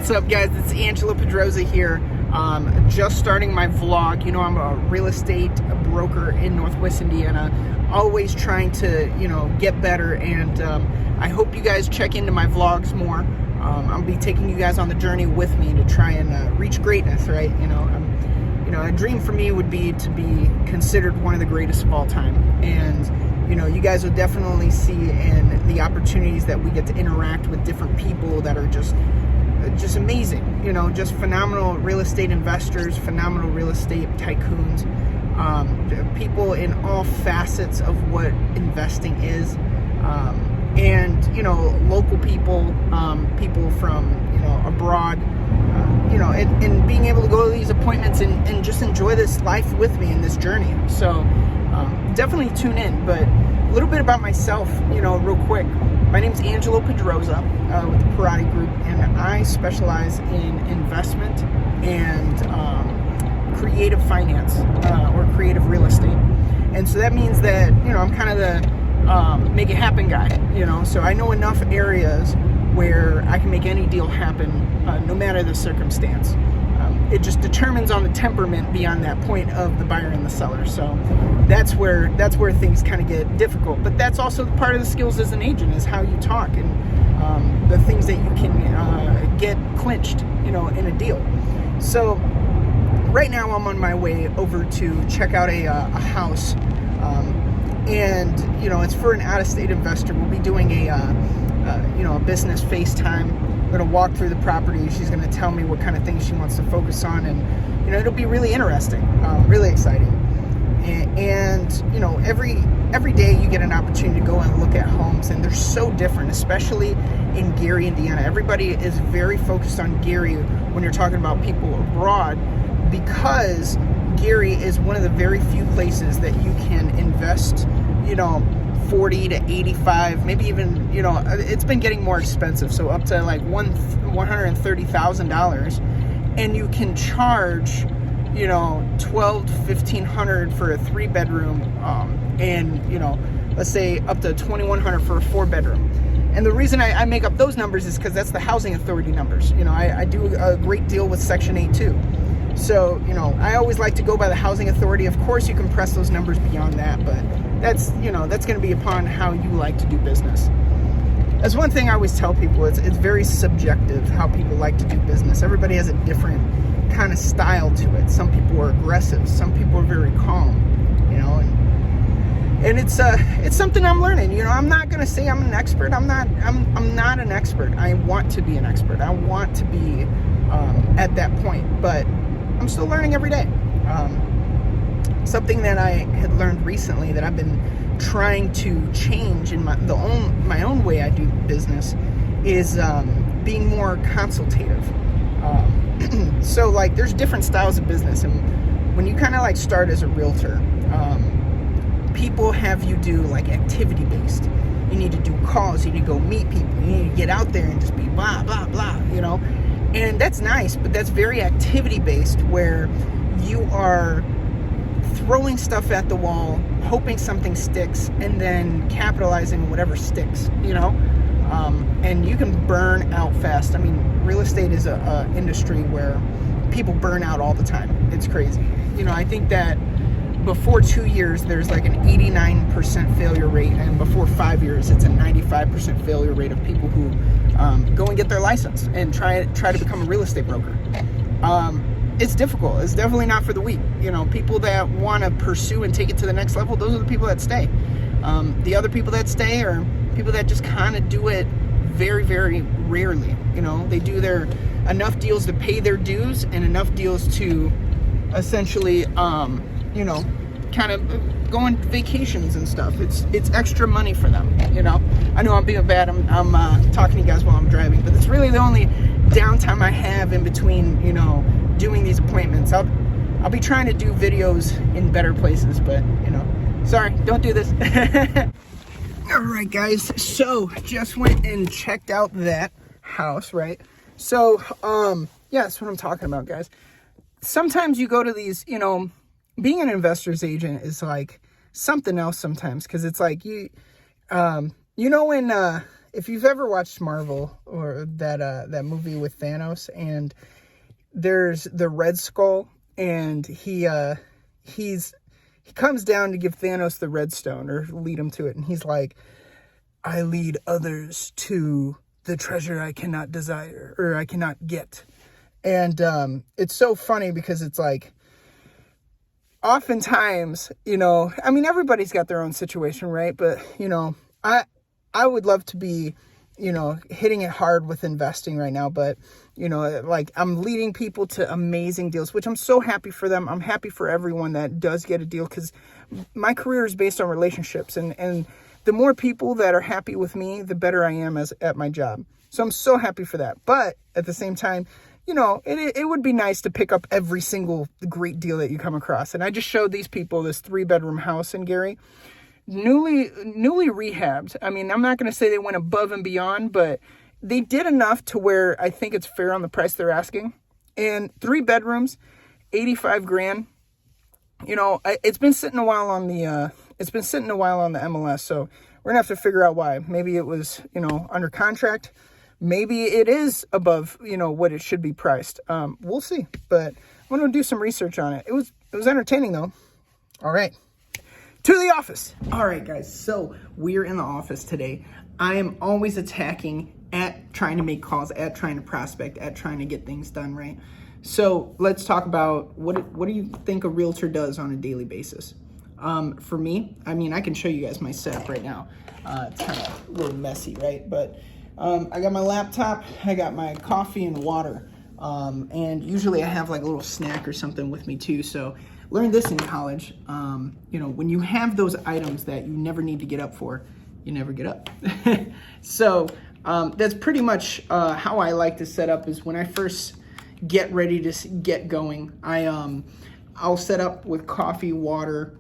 What's up, guys? It's Angelo Pedroza here. Just starting my vlog. You know, I'm a real estate broker in Northwest Indiana, always trying to, get better, and I hope you guys check into my vlogs more. I'll be taking you guys on the journey with me to try and reach greatness, right? A dream for me would be to be considered one of the greatest of all time, and you guys will definitely see in the opportunities that we get to interact with different people that are just amazing, just phenomenal real estate investors, phenomenal real estate tycoons, people in all facets of what investing is, and local people, people from abroad, and being able to go to these appointments and just enjoy this life with me in this journey. So definitely tune in. But a little bit about myself, real quick. My name's Angelo Pedroza with the Parati Group, and I specialize in investment and creative finance or creative real estate. And so that means that, I'm kind of the make it happen guy, so I know enough areas where I can make any deal happen no matter the circumstance. It just determines on the temperament beyond that point of the buyer and the seller. So that's where things kind of get difficult. But that's also part of the skills as an agent, is how you talk and the things that you can get clinched, in a deal. So right now I'm on my way over to check out a house, and it's for an out-of-state investor. We'll be doing a business FaceTime. We're going to walk through the property. She's going to tell me what kind of things she wants to focus on, and it'll be really interesting, really exciting. And every day you get an opportunity to go and look at homes, and they're so different, especially in Gary, Indiana. Everybody is very focused on Gary when you're talking about people abroad, because Gary is one of the very few places that you can invest, 40 to 85, maybe even, it's been getting more expensive, so up to like $130,000, and you can charge, $1,200 to $1,500 for a 3-bedroom, and let's say up to $2,100 for a 4-bedroom. And the reason I make up those numbers is because that's the housing authority numbers. I do a great deal with Section 8 too. So, I always like to go by the housing authority. Of course, you can press those numbers beyond that, but that's going to be upon how you like to do business. That's one thing I always tell people. It's very subjective how people like to do business. Everybody has a different kind of style to it. Some people are aggressive. Some people are very calm, and it's something I'm learning. I'm not going to say I'm an expert. I'm not an expert. I want to be an expert. I want to be at that point, but I'm still learning every day. Something that I had learned recently that I've been trying to change in my own way I do business is being more consultative. So like there's different styles of business, and when you kind of like start as a realtor, people have you do like activity based. You need to do calls, you need to go meet people, you need to get out there and just be blah blah blah, and that's nice, but that's very activity based, where you are throwing stuff at the wall, hoping something sticks, and then capitalizing whatever sticks, and you can burn out fast. I mean, real estate is a industry where people burn out all the time. It's crazy. I think that before 2 years, there's like an 89% failure rate, and before 5 years, it's a 95% failure rate of people who go and get their license and try to become a real estate broker. It's difficult. It's definitely not for the weak. People that want to pursue and take it to the next level, those are the people that stay. The other people that stay are people that just kind of do it very, very rarely. They do enough deals to pay their dues, and enough deals to essentially, kind of go on vacations and stuff. It's extra money for them. I know I'm being bad. I'm talking to you guys while I'm driving, but it's really the only downtime I have in between, doing these appointments. I'll be trying to do videos in better places, but sorry, don't do this. All right, guys. So just went and checked out that house, right? So yeah, that's what I'm talking about, guys. Sometimes you go to these, being an investor's agent is like something else sometimes, because it's like when if you've ever watched Marvel or that movie with Thanos, and there's the Red Skull, and he comes down to give Thanos the Red Stone or lead him to it, and he's like, I lead others to the treasure I cannot desire or I cannot get. And it's so funny because it's like, oftentimes, I mean, everybody's got their own situation, right? But, I would love to be, hitting it hard with investing right now. But, like I'm leading people to amazing deals, which I'm so happy for them. I'm happy for everyone that does get a deal because my career is based on relationships. And the more people that are happy with me, the better I am at my job. So I'm so happy for that. But at the same time, it would be nice to pick up every single great deal that you come across. And I just showed these people this 3-bedroom house in Gary, newly rehabbed. I mean, I'm not going to say they went above and beyond, but they did enough to where I think it's fair on the price they're asking. And 3 bedrooms, $85,000. It's been sitting a while on the MLS. So we're gonna have to figure out why. Maybe it was under contract. Maybe it is above, what it should be priced. We'll see, but I'm going to do some research on it. It was entertaining though. All right, to the office. All right, guys. So we're in the office today. I am always attacking at trying to make calls, at trying to prospect, at trying to get things done, right? So let's talk about what do you think a realtor does on a daily basis? For me, I mean, I can show you guys my setup right now. It's kind of a little messy, right? But I got my laptop, I got my coffee and water, and usually I have like a little snack or something with me too. So learned this in college, when you have those items that you never need to get up for, you never get up. So that's pretty much how I like to set up, is when I first get ready to get going, I'll set up with coffee, water,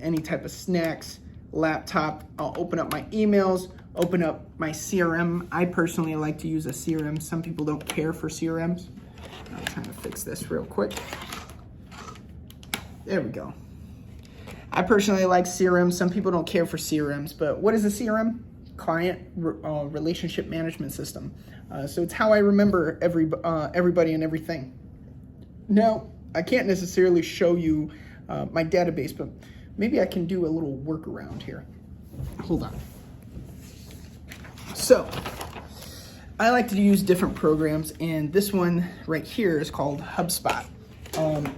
any type of snacks, laptop. I'll open up my emails, open up my CRM. I personally like to use a CRM. Some people don't care for CRMs. I'm trying to fix this real quick. There we go. I personally like CRMs. Some people don't care for CRMs, but what is a CRM? Client relationship management system. So it's how I remember everybody and everything. Now, I can't necessarily show you my database, but maybe I can do a little workaround here. Hold on. So I like to use different programs, and this one right here is called HubSpot.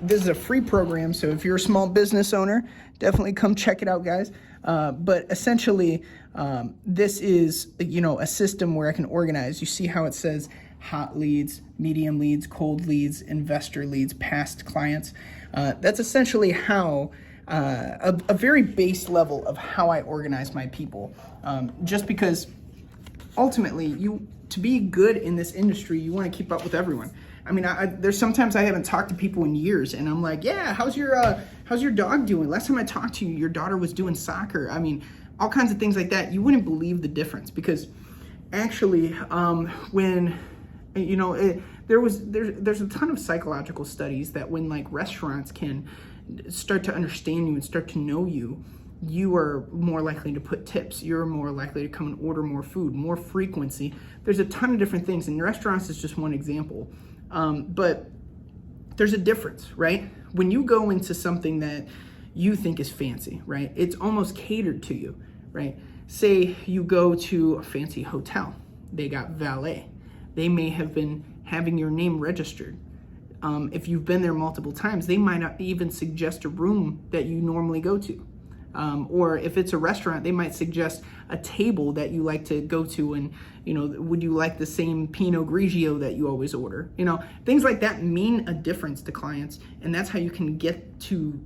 This is a free program, so if you're a small business owner, definitely come check it out, guys. But essentially, this is, a system where I can organize. You see how it says hot leads, medium leads, cold leads, investor leads, past clients. That's essentially how a very base level of how I organize my people. Just because ultimately, to be good in this industry, you want to keep up with everyone. I mean, there's sometimes I haven't talked to people in years, and I'm like, yeah, how's your dog doing? Last time I talked to you, your daughter was doing soccer. I mean, all kinds of things like that. You wouldn't believe the difference, because actually, when there's a ton of psychological studies that when like restaurants can start to understand you and start to know you, you are more likely to put tips. You're more likely to come and order more food, more frequency. There's a ton of different things, and restaurants is just one example. But there's a difference, right? When you go into something that you think is fancy, right? It's almost catered to you, right? Say you go to a fancy hotel. They got valet. They may have been having your name registered. If you've been there multiple times, they might not even suggest a room that you normally go to. Or if it's a restaurant, they might suggest a table that you like to go to, and would you like the same Pinot Grigio that you always order? Things like that mean a difference to clients, and that's how you can get to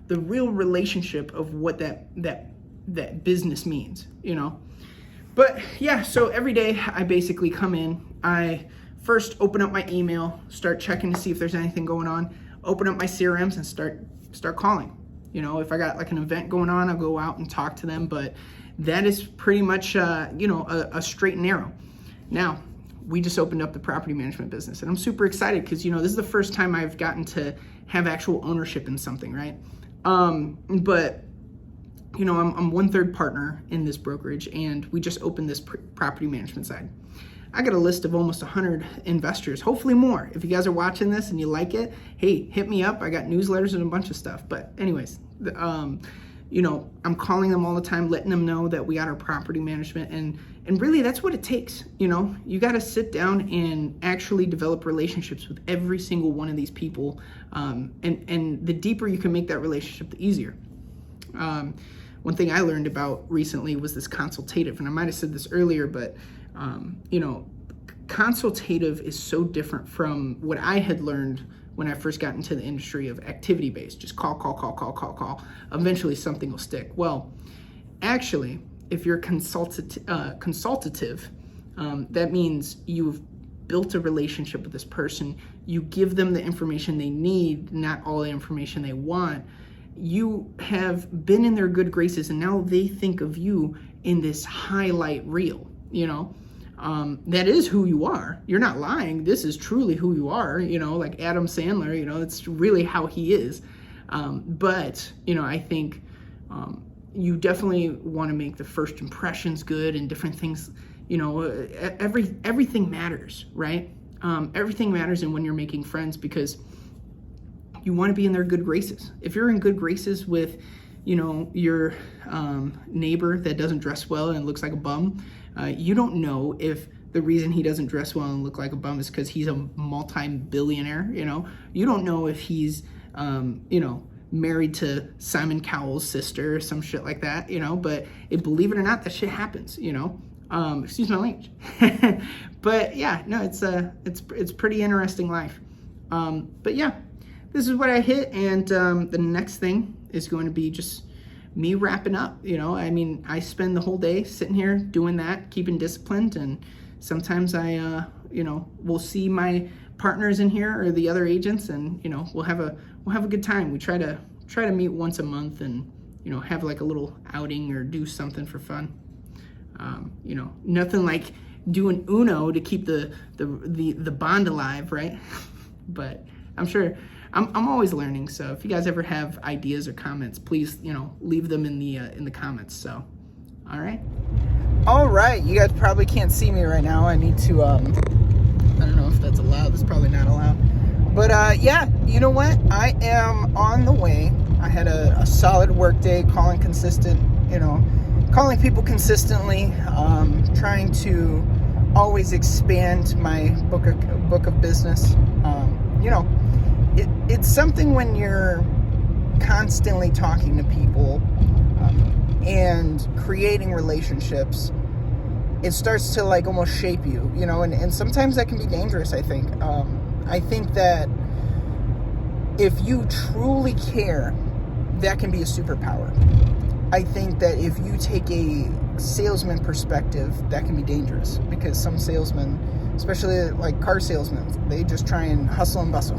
the real relationship of what that business means. But yeah, so every day I basically come in, I first open up my email, start checking to see if there's anything going on, open up my CRMs and start calling. If I got like an event going on, I'll go out and talk to them, but that is pretty much, a straight and narrow. Now, we just opened up the property management business, and I'm super excited because, this is the first time I've gotten to have actual ownership in something, right? But I'm 1/3 partner in this brokerage, and we just opened this property management side. I got a list of almost 100 investors, hopefully more. If you guys are watching this and you like it, hey, hit me up. I got newsletters and a bunch of stuff. But anyways, I'm calling them all the time, letting them know that we got our property management, and really that's what it takes. You got to sit down and actually develop relationships with every single one of these people, and the deeper you can make that relationship, the easier. One thing I learned about recently was this consultative, and I might have said this earlier, but consultative is so different from what I had learned when I first got into the industry of activity-based. Just call. Eventually something will stick. Well, actually, if you're consultative, that means you've built a relationship with this person. You give them the information they need, not all the information they want. You have been in their good graces, and now they think of you in this highlight reel, that is who you are. You're not lying. This is truly who you are, like Adam Sandler, it's really how he is. But I think you definitely want to make the first impressions good and different things, everything matters, right? Everything matters in when you're making friends, because you want to be in their good graces. If you're in good graces with, your neighbor that doesn't dress well and looks like a bum, you don't know if the reason he doesn't dress well and look like a bum is because he's a multi-billionaire. You don't know if he's, married to Simon Cowell's sister or some shit like that. But believe it or not, that shit happens. Excuse my language. But yeah, no, it's pretty interesting life. But yeah, this is what I hit, and the next thing is going to be just me wrapping up. I spend the whole day sitting here doing that, keeping disciplined, and sometimes I we'll see my partners in here or the other agents, and we'll have a good time. We try to meet once a month and have like a little outing or do something for fun. Nothing like doing Uno to keep the bond alive, right? But I'm sure I'm always learning. So if you guys ever have ideas or comments, please leave them in the comments. So, all right. You guys probably can't see me right now. I need to I don't know if that's allowed. That's probably not allowed. But yeah, you know what? I am on the way. I had a solid work day, calling people consistently, trying to always expand my book of business. It's something when you're constantly talking to people and creating relationships, it starts to like almost shape you, and sometimes that can be dangerous, I think. I think that if you truly care, that can be a superpower. I think that if you take a salesman perspective, that can be dangerous, because some salesmen, especially like car salesmen, they just try and hustle and bustle.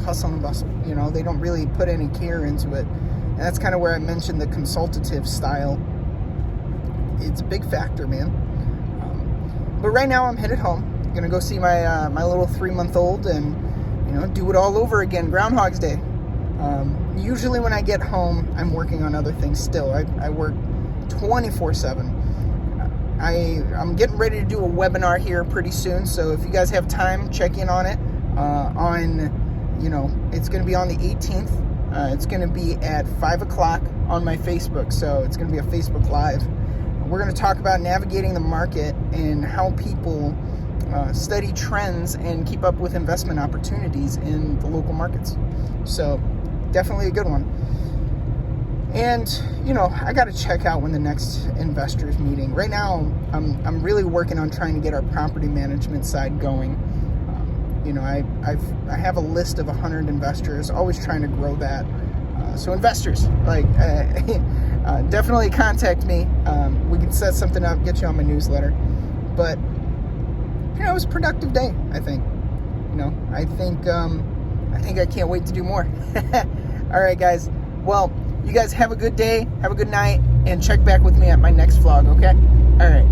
They don't really put any care into it. And that's kind of where I mentioned the consultative style. It's a big factor, man. But right now I'm headed home. I'm gonna go see my little 3-month-old and do it all over again. Groundhog's Day. Usually when I get home, I'm working on other things still. I work 24/7. I'm getting ready to do a webinar here pretty soon, so if you guys have time, check in on it. It's going to be on the 18th. It's going to be at 5 o'clock on my Facebook, so it's going to be a Facebook Live. We're going to talk about navigating the market and how people study trends and keep up with investment opportunities in the local markets. So definitely a good one. And I got to check out when the next investors meeting. Right now I'm really working on trying to get our property management side going. I have a list of 100 investors, always trying to grow that. So investors, definitely contact me. We can set something up, get you on my newsletter. But it was a productive day, I think. I think I can't wait to do more. All right, guys. Well, you guys have a good day, have a good night, and check back with me at my next vlog, okay? All right.